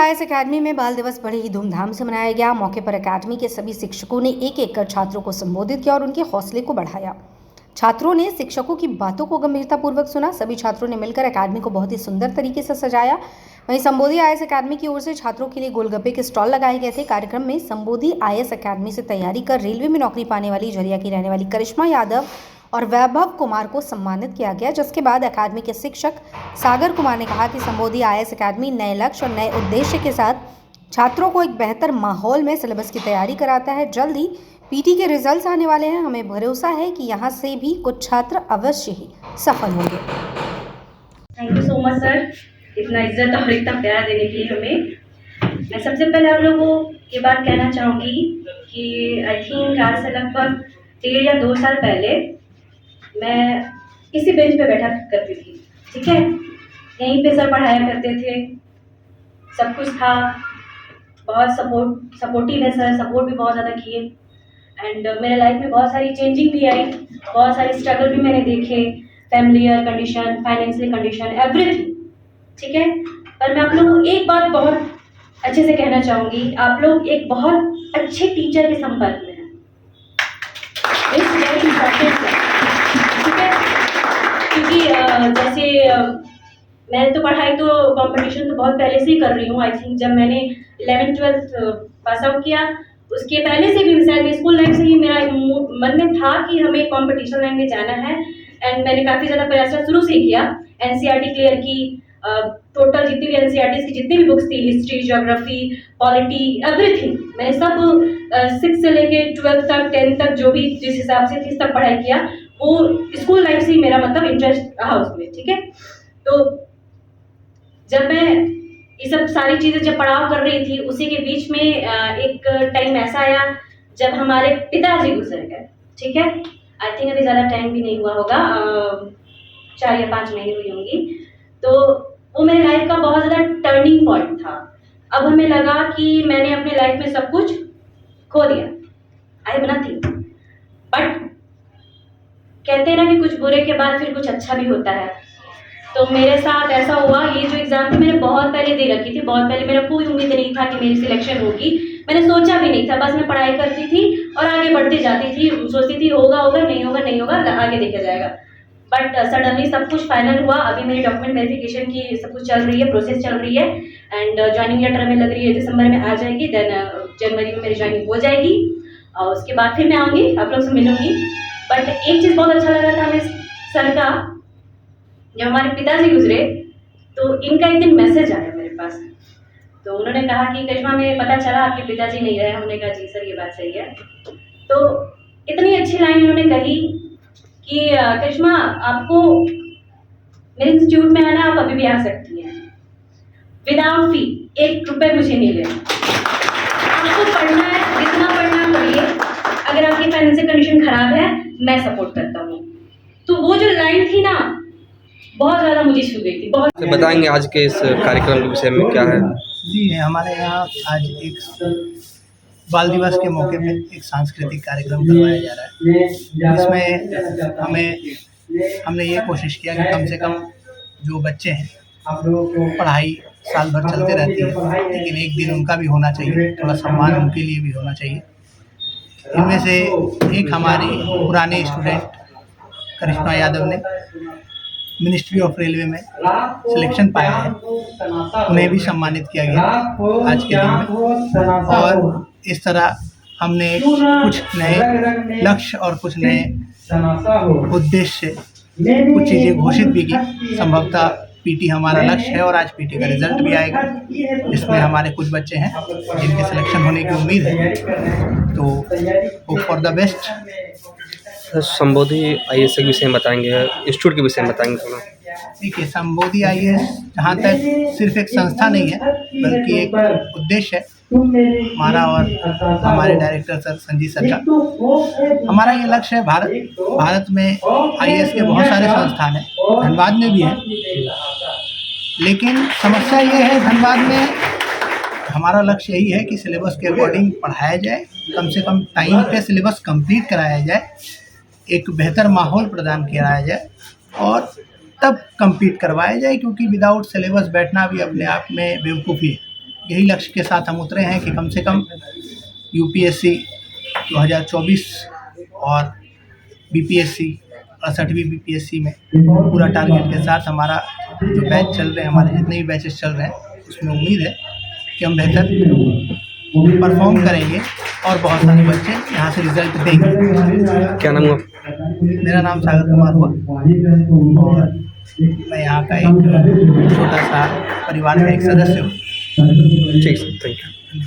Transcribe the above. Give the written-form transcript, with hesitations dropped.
IAS academy में बाल दिवस बड़े ही धूमधाम से मनाया गया। मौके पर अकेडमी के सभी शिक्षकों ने एक एक कर छात्रों को संबोधित किया और उनके हौसले को बढ़ाया। छात्रों ने शिक्षकों की बातों को गंभीरतापूर्वक सुना। सभी छात्रों ने मिलकर अकेडमी को बहुत ही सुंदर तरीके से सजाया। वहीं संबोधि आईएएस अकेडमी की ओर से छात्रों के लिए गोलगप्पे के स्टॉल लगाए गए थे। कार्यक्रम में संबोधि आईएएस अकेडमी से तैयारी कर रेलवे में नौकरी पाने वाली झरिया की रहने वाली करिश्मा यादव और वैभव कुमार को सम्मानित किया गया, जिसके बाद अकादमी के शिक्षक सागर कुमार ने कहा कि संबोधि आईएएस अकादमी नए लक्ष्य और नए उद्देश्य के साथ छात्रों को एक बेहतर माहौल में सिलेबस की तैयारी कराता है। जल्द ही पीटी के रिजल्ट्स आने वाले हैं। हमें भरोसा है कि यहाँ से भी कुछ छात्र अवश्य ही सफल होंगे। Thank you so much sir, इतना इज्जत और इतना प्यार देने के लिए हमें। मैं सबसे पहले आप लोगों को ये बात कहना चाहूँगी कि आई थिंक आज से लगभग 1.5 या 2 साल पहले मैं इसी बेंच पे बैठा करती थी, ठीक है। यहीं पे सर पढ़ाया करते थे, सब कुछ था, बहुत सपोर्टिव है सर, सपोर्ट भी बहुत ज़्यादा किए। एंड मेरे लाइफ में बहुत सारी चेंजिंग भी आई, बहुत सारी स्ट्रगल भी मैंने देखे, familiar condition, financial condition, everything, ठीक है। पर मैं आप लोगों को एक बात बहुत अच्छे से कहना चाहूँगी, आप लोग एक बहुत अच्छे टीचर के संपर्क में हैं। इट्स वेरी इम्पॉर्टेंट है, ठीक है। क्योंकि जैसे मैंने तो पढ़ाई तो कंपटीशन तो बहुत पहले से ही कर रही हूँ। आई थिंक जब मैंने 11th-12th पास आउट किया, उसके पहले से भी शायद स्कूल लाइफ से ही मेरा मन में था कि हमें कंपटीशन लाइन में जाना है। एंड मैंने काफ़ी ज़्यादा प्रयास शुरू से किया, एनसीईआरटी क्लियर की, टोटल जितनी भी एनसीईआरटी की जितनी भी बुक्स थी, हिस्ट्री, ज्योग्राफी, पॉलिटी, एवरीथिंग, मैंने सब 6 से लेके 12th तक, 10th तक जो भी जिस हिसाब से थी सब पढ़ाई किया। वो स्कूल लाइफ से ही मेरा मतलब इंटरेस्ट रहा उसमें, ठीक है। तो जब मैं ये सब सारी चीज़ें जब पढ़ाव कर रही थी, उसी के बीच में एक टाइम ऐसा आया जब हमारे पिताजी गुजर गए, ठीक है। आई थिंक अभी ज़्यादा टाइम भी नहीं हुआ होगा, 4 या 5 महीने हुई होंगी। तो वो मेरे लाइफ का बहुत ज़्यादा टर्निंग पॉइंट था। अब हमें लगा कि मैंने अपने लाइफ में सब कुछ खो दिया, आई हैव नथिंग। बट कहते हैं ना कि कुछ बुरे के बाद फिर कुछ अच्छा भी होता है। तो मेरे साथ ऐसा हुआ, ये जो एग्ज़ाम थी मैंने बहुत पहले दे रखी थी, बहुत पहले। मेरा कोई उम्मीद नहीं था कि मेरी सिलेक्शन होगी, मैंने सोचा भी नहीं था। बस मैं पढ़ाई करती थी और आगे बढ़ती जाती थी, सोचती थी होगा होगा, नहीं होगा नहीं होगा, आगे देखा जाएगा। बट सडनली सब कुछ फाइनल हुआ। अभी मेरी डॉक्यूमेंट वेरिफिकेशन की सब कुछ चल रही है, प्रोसेस चल रही है। एंड ज्वाइनिंग लेटर में लग रही है दिसंबर में आ जाएगी, देन जनवरी में मेरी ज्वाइनिंग हो जाएगी और उसके बाद फिर मैं आऊँगी, आप लोग से मिलूँगी। बट एक चीज़ बहुत अच्छा लगा था हमें सर का, जब हमारे पिताजी गुजरे तो इनका एक दिन मैसेज आया मेरे पास। तो उन्होंने कहा कि करिश्मा, हमें पता चला आपके पिताजी नहीं रहे। हमने कहा जी सर, ये बात सही है। तो इतनी अच्छी लाइन उन्होंने कही कि करिश्मा, आपको मेरे इंस्टीट्यूट में आना, आप अभी भी आ सकती हैं, विदाउट फी, 1 रुपये मुझे नहीं लेना। आपको पढ़ना है, जितना पढ़ना पढ़िए, अगर आपकी फाइनेंशियल कंडीशन खराब है, मैं सपोर्ट करता हूँ। तो वो जो लाइन थी ना, बहुत ज़्यादा मुझे छू गई थी। बहुत बताएंगे आज के इस कार्यक्रम के विषय में क्या है? जी, हमारे यहाँ आज एक बाल दिवस के मौके पे एक सांस्कृतिक कार्यक्रम करवाया जा रहा है, जिसमें हमने ये कोशिश किया कि कम से कम जो बच्चे हैं, पढ़ाई साल भर चलते रहती है, लेकिन एक दिन उनका भी होना चाहिए, थोड़ा सम्मान उनके लिए भी होना चाहिए। इनमें से एक हमारी पुराने स्टूडेंट करिश्मा यादव ने मिनिस्ट्री ऑफ रेलवे में सिलेक्शन पाया है, उन्हें भी सम्मानित किया गया आज के दिन में। और इस तरह हमने कुछ नए लक्ष्य और कुछ नए उद्देश्य से कुछ चीज़ें घोषित भी की। संभवतः पीटी हमारा लक्ष्य है और आज पीटी का रिजल्ट भी आएगा, जिसमें हमारे कुछ बच्चे हैं जिनके सिलेक्शन होने की उम्मीद है। तो hope for the best. Sambodhi IAS के विषय में बताएंगे, इंस्टीट्यूट के विषय में बताएंगे थोड़ा। देखिए, संबोधि आईएएस जहाँ तक सिर्फ एक संस्था नहीं है, बल्कि एक उद्देश्य है हमारा और हमारे डायरेक्टर सर संजीव सर का। हमारा ये लक्ष्य है, भारत में आईएएस के बहुत सारे संस्थान हैं, धनबाद में भी है, लेकिन समस्या ये है धनबाद में हमारा लक्ष्य यही है कि सिलेबस के अकॉर्डिंग पढ़ाया जाए, कम से कम टाइम पे सिलेबस कंप्लीट कराया जाए, एक बेहतर माहौल प्रदान कराया जाए और तब कंप्लीट करवाया जाए। क्योंकि विदाउट सिलेबस बैठना भी अपने आप में बेवकूफ़ी है। यही लक्ष्य के साथ हम उतरे हैं कि कम से कम यूपीएससी 2024 और बीपीएससी 68वीं बीपीएससी में पूरा टारगेट के साथ हमारा जो बैच चल रहे हैं, हमारे जितने भी बैचेस चल रहे हैं, उसमें उम्मीद है कि हम बेहतर परफॉर्म करेंगे और बहुत सारे बच्चे यहाँ से रिजल्ट देंगे। क्या नाम हुआ? मेरा नाम सागर कुमार हुआ और मैं यहाँ का एक छोटा सा परिवार का एक सदस्य हूँ। ठीक सर, थैंक यू।